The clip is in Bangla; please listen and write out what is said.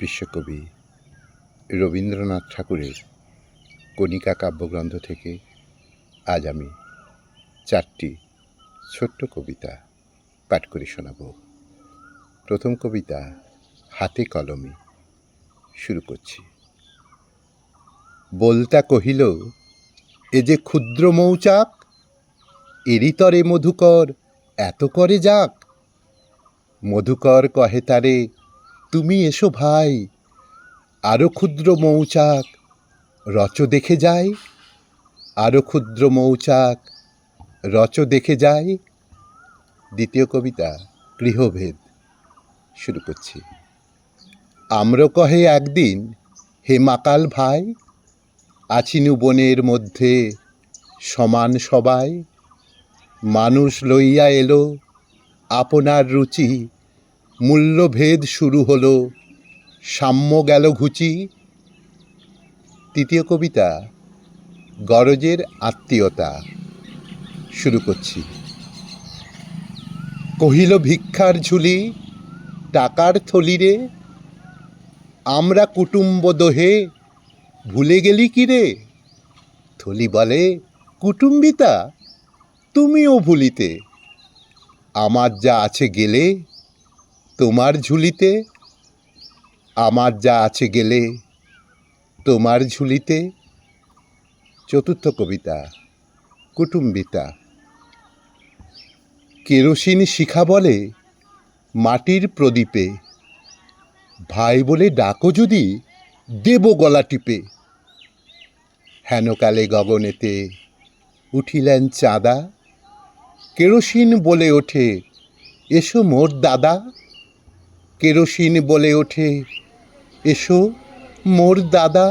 বিশ্বকবি রবীন্দ্রনাথ ঠাকুরের কণিকা কাব্যগ্রন্থ থেকে আজ আমি 4টি ছোট্ট কবিতা পাঠ করে শোনাব। প্রথম কবিতা হাতে কলমে। শুরু করছি। বলতা কহিল, এ যে ক্ষুদ্র মৌচাক, এরই তরে মধুকর এত করে যাক। মধুকর কহে তারে, তুমি এসো ভাই, আরো ক্ষুদ্র মৌচাক রচ দেখে যাই। আরো ক্ষুদ্র মৌচাক রচ দেখে যাই। দ্বিতীয় কবিতা গৃহভেদ। শুরু করছি। আম্র কহে একদিন, হে মাকাল ভাই, আছিনু বনের মধ্যে সমান সবাই। মানুষ লইয়া এলো আপনার রুচি, মূল্যভেদ শুরু হলো, সাম্য গেল ঘুচি। তৃতীয় কবিতা গরজের আত্মীয়তা। শুরু করছি। কহিল ভিক্ষার ঝুলি, টাকার থলিরে, আমরা কুটুম্ব দোহে, ভুলে গেলি কি রে? থলি বলে, কুটুম্বিতা তুমিও ভুলিতে, আমার যা আছে গেলে তোমার ঝুলিতে। আমার যা আছে গেলে তোমার ঝুলিতে। চতুর্থ কবিতা কুটুম্বিতা। কেরোসিন শিখা বলে মাটির প্রদীপে, ভাই বলে ডাকো যদি দেব গলা টিপে। হেনকালে গগনেতে উঠিলেন চাঁদা, কেরোসিন বলে ওঠে, এসো মোর দাদা। কেরোসিন বলে ওঠে, এসো মোর দাদা।